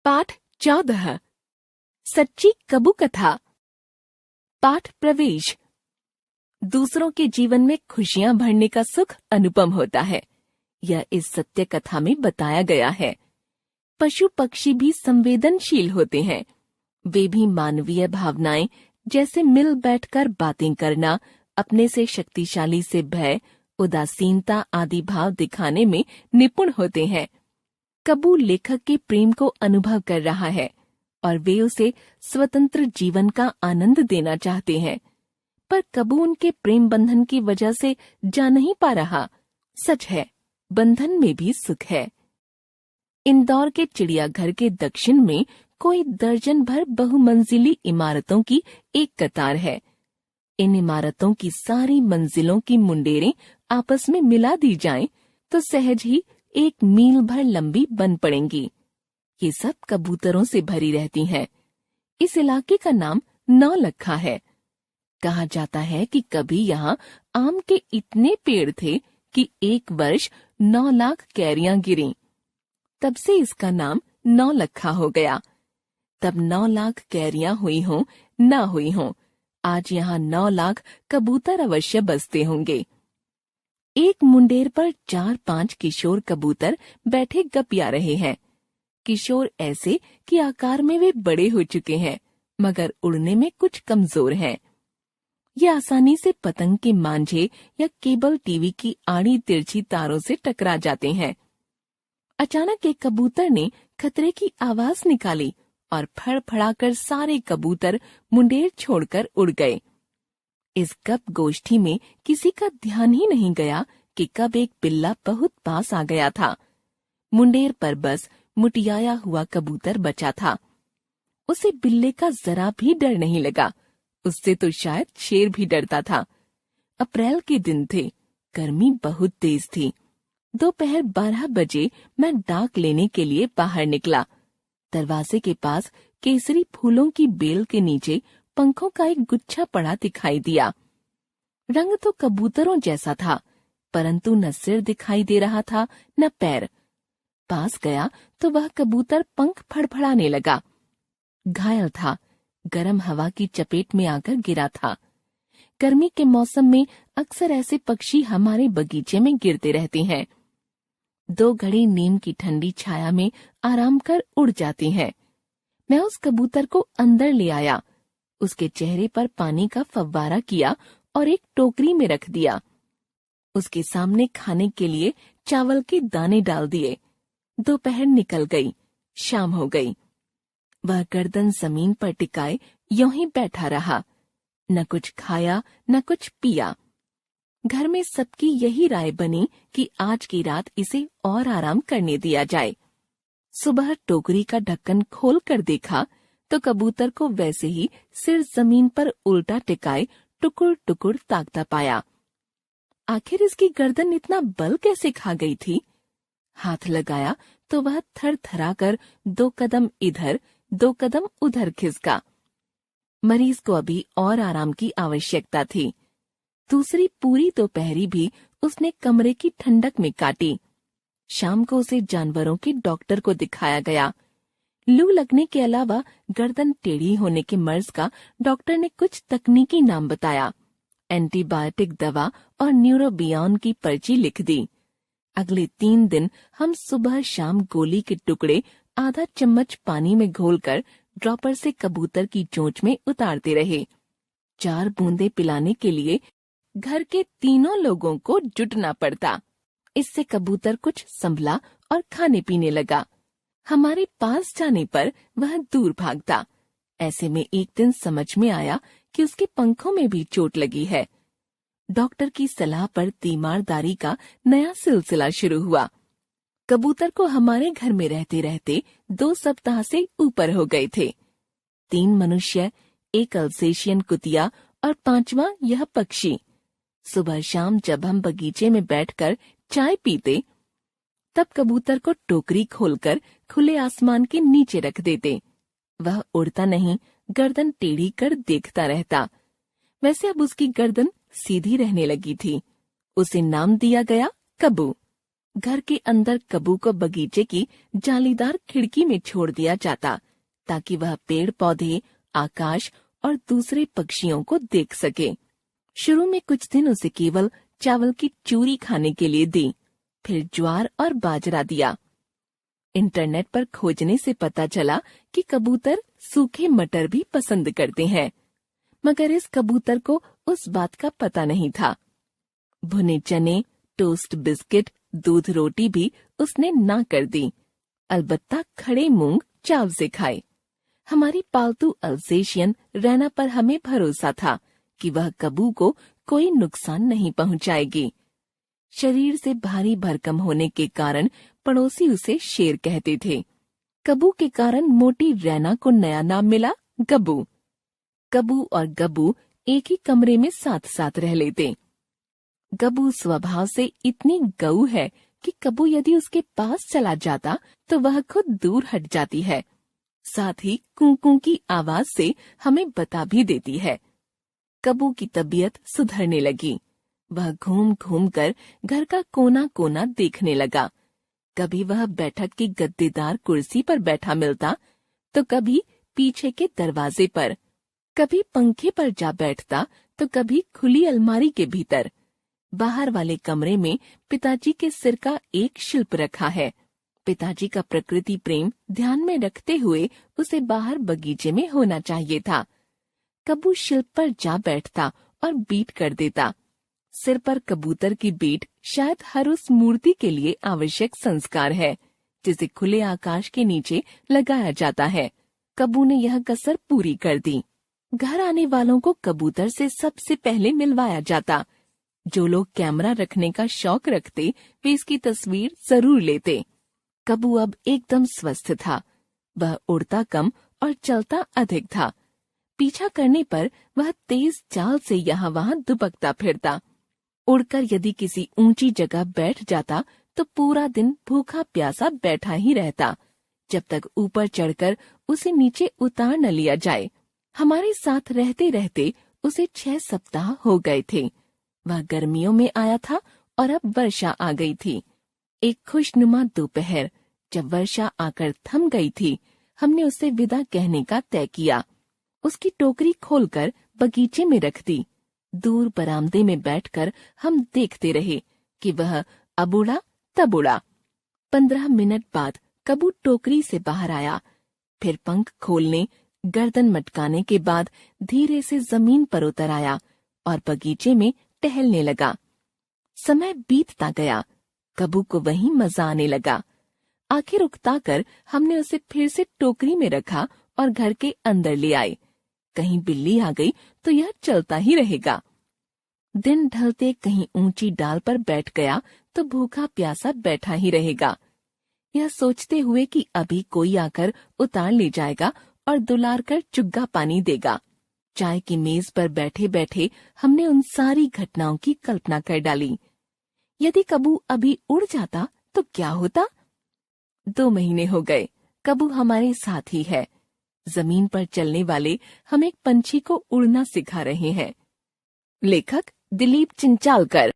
पाठ 14 सच्ची कबू कथा। पाठ प्रवेश। दूसरों के जीवन में खुशियां भरने का सुख अनुपम होता है, यह इस सत्य कथा में बताया गया है। पशु पक्षी भी संवेदनशील होते हैं। वे भी मानवीय भावनाएं जैसे मिल बैठकर बातें करना, अपने से शक्तिशाली से भय, उदासीनता आदि भाव दिखाने में निपुण होते हैं। कबू लेखक के प्रेम को अनुभव कर रहा है और वे उसे स्वतंत्र जीवन का आनंद देना चाहते हैं, पर कबू उनके प्रेम बंधन की वजह से जा नहीं पा रहा। सच है, बंधन में भी सुख है। इंदौर के चिड़ियाघर के दक्षिण में कोई दर्जन भर बहुमंजिली इमारतों की एक कतार है। इन इमारतों की सारी मंजिलों की मुंडेरें आपस में मिला दी जाएं तो सहज ही 1 मील भर लंबी बन पड़ेंगी। ये सब कबूतरों से भरी रहती हैं। इस इलाके का नाम नौलखा है। कहा जाता है कि कभी यहाँ आम के इतने पेड़ थे कि एक वर्ष 9 लाख कैरियां गिरीं। तब से इसका नाम नौलखा हो गया। तब 9 लाख कैरियां हुई हों न हुई हों, आज यहाँ 9 लाख कबूतर अवश्य बसते होंगे। एक मुंडेर पर 4-5 किशोर कबूतर बैठे गपिया रहे हैं। किशोर ऐसे कि आकार में वे बड़े हो चुके हैं, मगर उड़ने में कुछ कमजोर हैं। ये आसानी से पतंग के मांझे या केबल टीवी की आड़ी तिरछी तारों से टकरा जाते हैं। अचानक एक कबूतर ने खतरे की आवाज निकाली और फड़फड़ाकर सारे कबूतर मुंडेर छोड़कर उड़ गए। इस गप गोष्ठी में किसी का ध्यान ही नहीं गया कि कब एक बिल्ला बहुत पास आ गया था। मुंडेर पर बस मुटियाया हुआ कबूतर बचा था। उसे बिल्ले का जरा भी डर नहीं लगा। उससे तो शायद शेर भी डरता था। अप्रैल के दिन थे, गर्मी बहुत तेज थी। दोपहर 12 बजे मैं डाक लेने के लिए बाहर निकला। दरवाजे के पास केसरी फूलों की बेल के नीचे पंखों का एक गुच्छा पड़ा दिखाई दिया। रंग तो कबूतरों जैसा था, परंतु न सिर दिखाई दे रहा था न पैर। पास गया तो वह कबूतर पंख फड़फड़ाने लगा। घायल था, गर्म हवा की चपेट में आकर गिरा था। गर्मी के मौसम में अक्सर ऐसे पक्षी हमारे बगीचे में गिरते रहते हैं। 2 घड़ी नीम की ठंडी छाया में आराम कर उड़ जाते हैं। मैं उस कबूतर को अंदर ले आया, उसके चेहरे पर पानी का फव्वारा किया और एक टोकरी में रख दिया। उसके सामने खाने के लिए चावल के दाने डाल दिए। दोपहर निकल गई, शाम हो गई। वह गर्दन जमीन पर टिकाए यूं ही बैठा रहा, न कुछ खाया न कुछ पिया। घर में सबकी यही राय बनी कि आज की रात इसे और आराम करने दिया जाए। सुबह टोकरी का ढक्कन खोल कर देखा तो कबूतर को वैसे ही सिर जमीन पर उल्टा टिकाए टुकुर टुकुर ताकता पाया। आखिर इसकी गर्दन इतना बल कैसे खा गई थी? हाथ लगाया तो वह थरथरा कर 2 कदम इधर 2 कदम उधर खिसका। मरीज को अभी और आराम की आवश्यकता थी। दूसरी पूरी दोपहरी भी उसने कमरे की ठंडक में काटी। शाम को उसे जानवरों के डॉक्टर को दिखाया गया। लू लगने के अलावा गर्दन टेढ़ी होने के मर्ज का डॉक्टर ने कुछ तकनीकी नाम बताया। एंटीबायोटिक दवा और न्यूरोबियॉन की पर्ची लिख दी। अगले 3 दिन हम सुबह शाम गोली के टुकड़े आधा चम्मच पानी में घोलकर ड्रॉपर से कबूतर की चोंच में उतारते रहे। 4 बूंदे पिलाने के लिए घर के तीनों लोगों को जुटना पड़ता। इससे कबूतर कुछ संभला और खाने पीने लगा। हमारे पास जाने पर वह दूर भागता। ऐसे में एक दिन समझ में आया कि उसके पंखों में भी चोट लगी है। डॉक्टर की सलाह पर तीमारदारी का नया सिलसिला शुरू हुआ। कबूतर को हमारे घर में रहते रहते 2 सप्ताह से ऊपर हो गए थे। 3 मनुष्य, 1 अल्सेशियन कुतिया और 5वां यह पक्षी। सुबह शाम जब हम बगीचे में बैठकर चाय पीते, तब कबूतर को टोकरी खोलकर खुले आसमान के नीचे रख देते। वह उड़ता नहीं, गर्दन टेढ़ी कर देखता रहता। वैसे अब उसकी गर्दन सीधी रहने लगी थी। उसे नाम दिया गया कबू। घर के अंदर कबू को बगीचे की जालीदार खिड़की में छोड़ दिया जाता ताकि वह पेड़ पौधे, आकाश और दूसरे पक्षियों को देख सके। शुरू में कुछ दिन उसे केवल चावल की चूरी खाने के लिए दी, फिर ज्वार और बाजरा दिया। इंटरनेट पर खोजने से पता चला कि कबूतर सूखे मटर भी पसंद करते हैं, मगर इस कबूतर को उस बात का पता नहीं था। भुने चने, टोस्ट बिस्किट, दूध रोटी भी उसने ना कर दी, अलबत्ता खड़े मूंग चाव से खाए। हमारी पालतू अल्सेशियन रैना पर हमें भरोसा था कि वह कबू को कोई नुकसान नहीं पहुंचाएगी। शरीर से भारी भरकम होने के कारण पड़ोसी उसे शेर कहते थे। कबू के कारण मोटी रैना को नया नाम मिला, गबू। कबू और गबू एक ही कमरे में साथ साथ रह लेते। गबू स्वभाव से इतनी गऊ है कि कबू यदि उसके पास चला जाता तो वह खुद दूर हट जाती है। साथ ही कूं-कूं की आवाज से हमें बता भी देती है। कबू की तबीयत सुधरने लगी। वह घूम घूम कर घर का कोना कोना देखने लगा। कभी वह बैठक की गद्देदार कुर्सी पर बैठा मिलता तो कभी पीछे के दरवाजे पर, कभी पंखे पर जा बैठता तो कभी खुली अलमारी के भीतर। बाहर वाले कमरे में पिताजी के सिर का एक शिल्प रखा है। पिताजी का प्रकृति प्रेम ध्यान में रखते हुए उसे बाहर बगीचे में होना चाहिए था। कबू शिल्प पर जा बैठता और बीट कर देता। सिर पर कबूतर की बीट शायद हर उस मूर्ति के लिए आवश्यक संस्कार है जिसे खुले आकाश के नीचे लगाया जाता है। कबू ने यह कसर पूरी कर दी। घर आने वालों को कबूतर से सबसे पहले मिलवाया जाता। जो लोग कैमरा रखने का शौक रखते वे इसकी तस्वीर जरूर लेते। कबू अब एकदम स्वस्थ था। वह उड़ता कम और चलता अधिक था। पीछा करने पर वह तेज चाल से यहाँ वहाँ दुबकता फिरता। उड़कर यदि किसी ऊंची जगह बैठ जाता तो पूरा दिन भूखा प्यासा बैठा ही रहता जब तक ऊपर चढ़कर उसे नीचे उतार न लिया जाए। हमारे साथ रहते रहते उसे 6 सप्ताह हो गए थे। वह गर्मियों में आया था और अब वर्षा आ गई थी। एक खुशनुमा दोपहर जब वर्षा आकर थम गई थी, हमने उसे विदा कहने का तय किया। उसकी टोकरी खोलकर बगीचे में रख दी। दूर बरामदे में बैठकर हम देखते रहे कि वह अब उड़ा तब उड़ा। 15 मिनट बाद कबू टोकरी से बाहर आया, फिर पंख खोलने, गर्दन मटकाने के बाद धीरे से जमीन पर उतर आया और बगीचे में टहलने लगा। समय बीतता गया। कबू को वहीं मजा आने लगा। आखिर उकताकर हमने उसे फिर से टोकरी में रखा और घर के अंदर ले आए। कहीं बिल्ली आ गई तो यह चलता ही रहेगा। दिन ढलते कहीं ऊंची डाल पर बैठ गया तो भूखा प्यासा बैठा ही रहेगा, यह सोचते हुए कि अभी कोई आकर उतार ले जाएगा और दुलार कर चुग्गा पानी देगा। चाय की मेज पर बैठे बैठे हमने उन सारी घटनाओं की कल्पना कर डाली। यदि कबू अभी उड़ जाता तो क्या होता? 2 महीने हो गए, कबू हमारे साथ ही है। जमीन पर चलने वाले हम एक पंछी को उड़ना सिखा रहे हैं। लेखक दिलीप चिंचालकर।